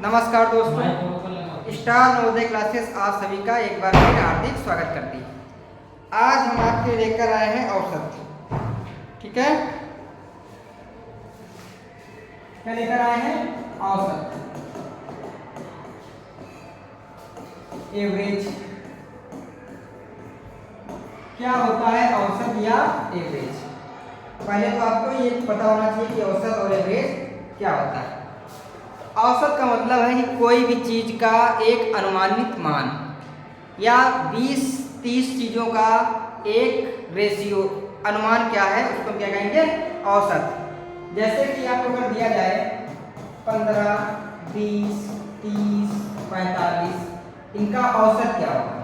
नमस्कार दोस्तों, star Navodaya classes आप सभी का एक बार फिर हार्दिक स्वागत करती है। आज हम आपके लेकर आए हैं औसत। ठीक है, क्या लेकर आए हैं? औसत, एवरेज। क्या होता है औसत या एवरेज? पहले तो आपको ये पता होना चाहिए कि औसत और एवरेज क्या होता है। औसत का मतलब है कि कोई भी चीज का एक अनुमानित मान या 20-30 चीजों का एक रेशियो अनुमान क्या है, उसको क्या कहेंगे? औसत। जैसे कि आपको अगर दिया जाए 15, 20, 30, 45, इनका औसत क्या होगा?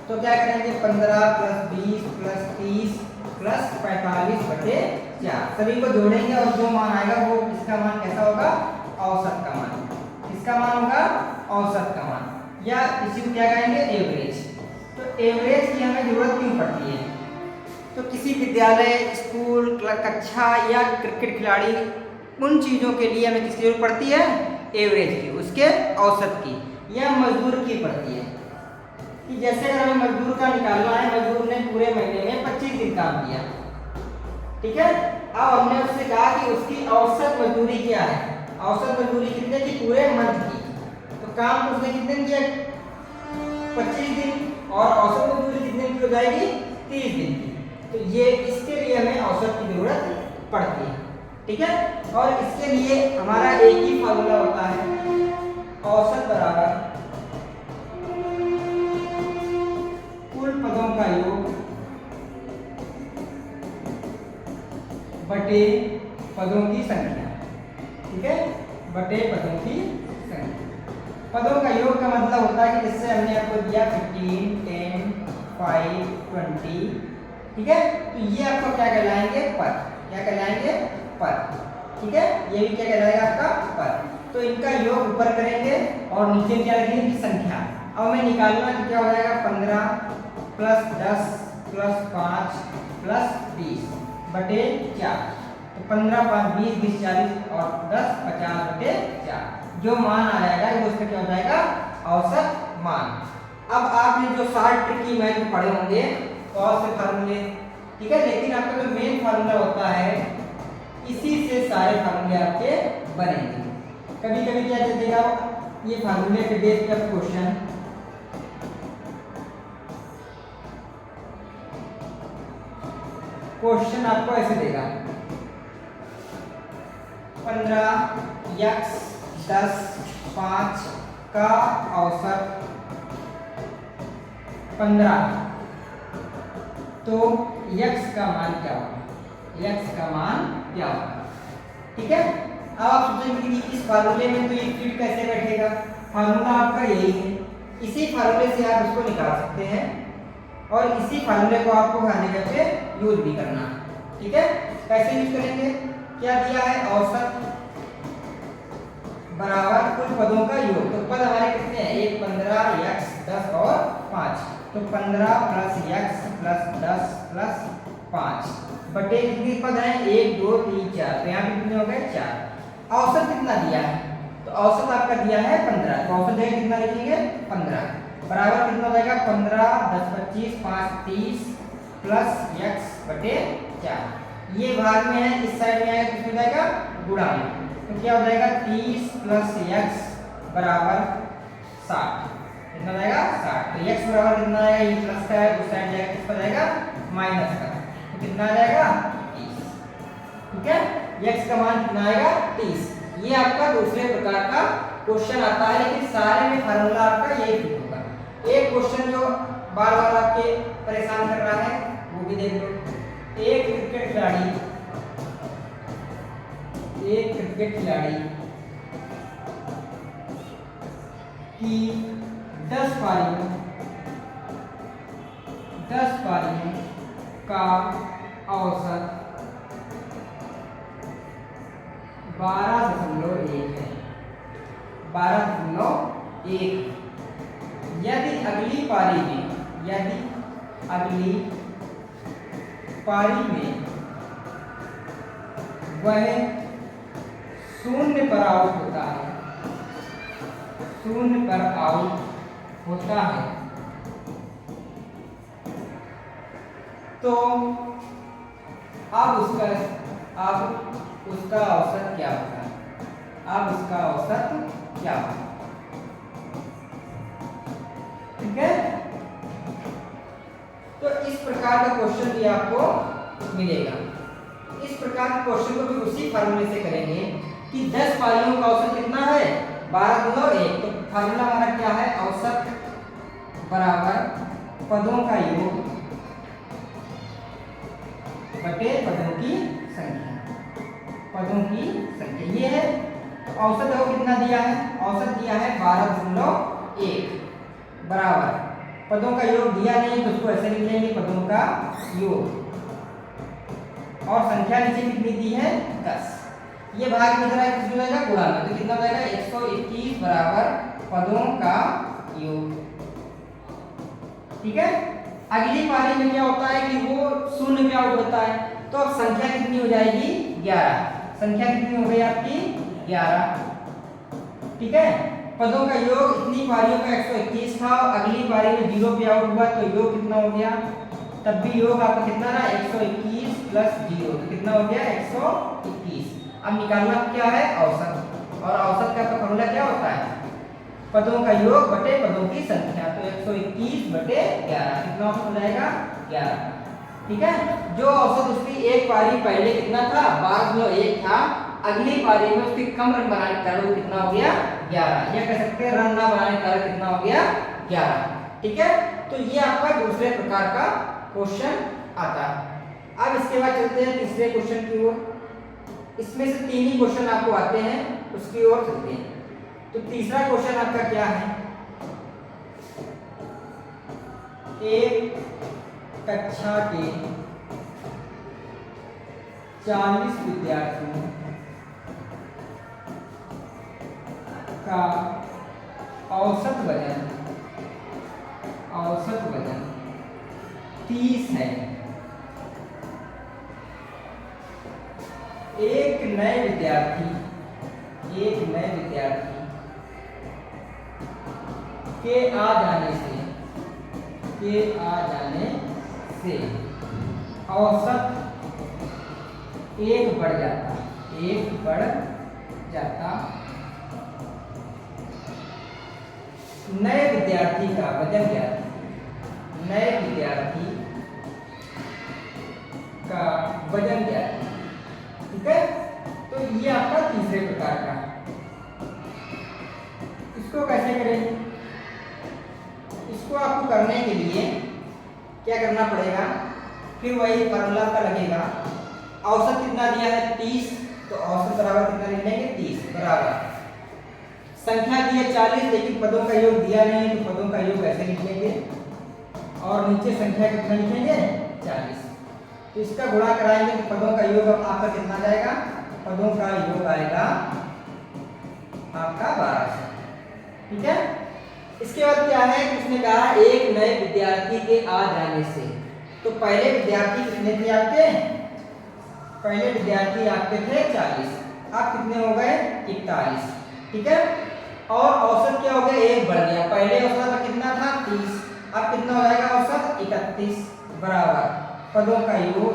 तो क्या करेंगे? 15 + 20 + 30 + 45 बटे 4, सभी को जोड़ेंगे और जो मान आएगा वो इसका मान कैसा होगा? औसत का मान। इसका मान होगा औसत का मान, या इसी को क्या कहेंगे? एवरेज। तो एवरेज की हमें जरूरत क्यों पड़ती है? तो किसी विद्यालय, स्कूल, कक्षा या क्रिकेट खिलाड़ी, उन चीजों के लिए हमें किसकी जरूरत पड़ती है? एवरेज की, उसके औसत की, या मजदूर की पड़ती है। कि जैसे अगर हमें मजदूर का निकालना है, मजदूर ने पूरे महीने में 25 दिन काम किया, ठीक है। अब हमने उससे कहा कि उसकी औसत मजदूरी क्या है? औसत मजदूरी कितने की? पूरे मंथ की। तो काम तो उसने कितने दिन किया? 25 दिन। और औसत मजदूरी कितने की हो जाएगी? 30 दिन की। तो ये इसके लिए हमें औसत की जरूरत पड़ती है, ठीक है। और इसके लिए हमारा एक ही फार्मूला होता है, औसत बराबर कुल पदों का योग बटे पदों की संख्या, ठीक है, बटे पदों की संख्या। पदों का योग का मतलब होता है कि जैसे हमने आपको दिया 15, 10, 5, 20, ठीक है। तो ये आपको क्या कहलाएंगे? पद। क्या कहलाएंगे? पद, ठीक है। ये भी क्या कहलाएगा? आपका पद। तो इनका योग ऊपर करेंगे और नीचे क्या रखेंगे? संख्या। अब हमें निकालना क्या हो जाएगा? 15 + 10 + 5 + 20 बटे 4। तो 15, 5, 20, 20, 40 और 10, 50 बटे 4। जो मान आ जाएगा वो उसका क्या हो जाएगा? औसत मान। अब आपने जो 60 ट्रिकी मैथ पढ़े होंगे और से फार्मूले, ठीक है, लेकिन आपका जो मेन फार्मूला होता है, इसी से सारे फार्मूले आपके बनेंगे। कभी कभी क्या दे देगा ये फार्मूले के बेस पर क्वेश्चन, आपको ऐसे देगा 15x 10 5 का औसत 15, तो x का मान क्या होगा? x का मान क्या होगा? ठीक है। अब आप सोचेंगे कि इस फार्मूले में तो ये फिट कैसे बैठेगा? फार्मूला आपका यही है, इसी फार्मूले से आप इसको निकाल सकते हैं और इसी फार्मूले को आपको हर जगह पे यूज भी करना, ठीक है। कैसे यूज करेंगे? क्या दिया है? औसत बराबर कुल पदों का योग। तो पद हमारे कितने हैं? 1, 15, x 10 और 5। तो 15 + x + 10 + 5 बटे कितने पद हैं? 1, 2, 3, 4। तो यहाँ पे कितने हो गए? 4। औसत कितना दिया है? तो औसत आपका दिया है 15। तो औसत जगह कितना लिखेंगे? 15 बराबर कितना हो जाएगा? 15, 10, 25, 5, 30 + x बटे 4। ये भाग में है, इस साइड में आएगा, कितना जाएगा? गुणा में। तो क्या हो जाएगा? 30 + x बराबर 60। कितना जाएगा? 60। तो x बराबर कितना आएगा? ये प्लस का है, उस साइड जाएगा, कितना जाएगा? माइनस का। तो कितना आ जाएगा? 30, ठीक है। x का मान कितना आएगा? 30। ये आपका दूसरे प्रकार का क्वेश्चन आता है, लेकिन सारे में फार्मूला आपका यही फिट होगा। एक क्वेश्चन जो बार बार आपके परेशान कर रहा है वो भी देख लो। एक क्रिकेट खिलाड़ी की 10 पारियों का औसत 12.1 है। 12.1। यदि अगली पारी में वह 0 पर आउट होता है, शून्य पर आउट होता है तो अब उसका औसत क्या होगा? अब उसका औसत क्या होगा? ठीक है, तो इस प्रकार का क्वेश्चन भी आपको मिलेगा। इस प्रकार के क्वेश्चन को भी उसी फार्मूले से करेंगे कि 10 पारियों का औसत कितना है? 12 गुना 1। तो फार्मूला हमारा क्या है? औसत बराबर पदों का योग बटे पदों की संख्या। पदों की संख्या ये है। तो औसत देखो कितना दिया है? औसत दिया है 12.1 बराबर पदों का योग दिया नहीं तो उसको ऐसे लिख लेंगे पदों का योग, और संख्या नीचे कितनी दी है? 10। ये भाग में जरा किस में जाएगा? गुणा में। तो कितना हो जाएगा? 121 बराबर पदों का योग। ठीक है, अगली पारी में क्या होता है कि वो शून्य पे आउट होता है, तो अब संख्या कितनी हो जाएगी? 11। संख्या कितनी हो गई आपकी? 11। ठीक है, पदों का योग इतनी पारियों का 121 था, अगली पारी में 0 पे आउट हुआ तो योग कितना हो गया? तब भी योग आपका कितना रहा? 121 प्लस 0, तो कितना हो गया? 121। अब निकालना क्या है? औसत। और औसत का फॉर्मूला क्या होता है? पदों का योग बटे पदों की संख्या। तो 121 बटे 11 कितना औसत हो जाएगा? 11। ठीक है, जो औसत उसकी एक पारी पहले कितना था? 12.1 था, अगली पारी में उसकी कम रन बनाने के कारण कितना हो गया? 11। या कह सकते हैं रन ना बनाने के कारण कितना हो गया? 11। ठीक है, तो ये आपका दूसरे प्रकार का क्वेश्चन आता है। अब इसके बाद चलते हैं तीसरे क्वेश्चन की ओर। इसमें से 3 ही क्वेश्चन आपको आते हैं, उसकी ओर चलते हैं। तो तीसरा क्वेश्चन आपका क्या है? एक कक्षा के 40 विद्यार्थियों का औसत वजन 30 है। एक नए विद्यार्थी के आ जाने से औसत 1 बढ़ जाता। नए विद्यार्थी का वजन क्या है? नए विद्यार्थी का वजन क्या है? ठीक है, तो ये आपका तीसरे प्रकार का है। इसको कैसे करेंगे? इसको आपको करने के लिए क्या करना पड़ेगा? फिर वही फार्मूला का लगेगा। औसत कितना दिया है? 30, तो औसत बराबर कितना लिख लेंगे? 30 बराबर संख्या दी है 40, लेकिन पदों का योग दिया नहीं, तो पदों का योग ऐसे लिख लेंगे और नीचे संख्या कितना लिखेंगे? 40। तो इसका गुणा कराएंगे तो पदों का योग अब आपका कितना जाएगा? पदों का योग आएगा आपका 1200। ठीक है, इसके बाद क्या है कि उसने कहा एक नए विद्यार्थी के आ जाने से। तो पहले विद्यार्थी कितने थे आपके? पहले विद्यार्थी आपके थे 40, अब कितने हो गए? 41। ठीक है, और औसत क्या हो गया? 1 बढ़ गया। पहले औसत में कितना था? 30, अब कितना हो जाएगा औसत? 31 बराबर पदों का योग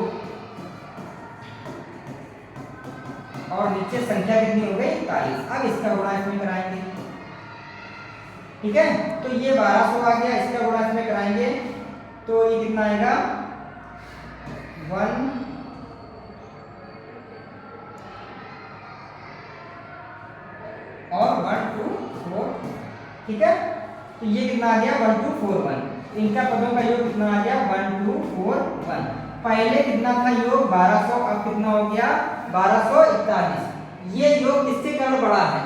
और नीचे संख्या कितनी हो गई? 41। अब इसका गुणा इसमें कराएंगे। ठीक है, तो ये 1200 आ गया, इसका गुणा इसमें कराएंगे तो ये कितना आएगा? 1 और 1 2 4। ठीक है, तो ये कितना आ गया? 1 2 4 1। इनका पदों का योग कितना आ गया? 1 2 4 1। पहले कितना था योग? 1200, अब कितना हो गया? 1241। ये योग किसके कारण बढ़ा है?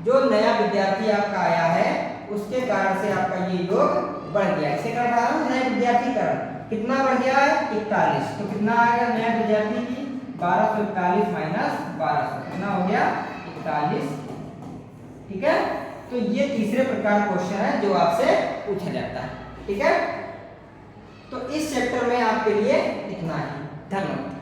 जो नया विद्यार्थी आपका आया है उसके कारण से आपका ये योग बढ़ गया। इसे कारण बढ़ा है नए विद्यार्थी कारण। कितना बढ़ गया है? 41। तो कितना आएगा नया विद्यार्थी की? 1241 माइनस 1200 कितना हो गया? 41। ठीक है, तो ये तीसरे प्रकार क्वेश्चन है जो आपसे पूछा जाता है। ठीक है, तो इस चैप्टर में आपके लिए इतना ही। धन्यवाद।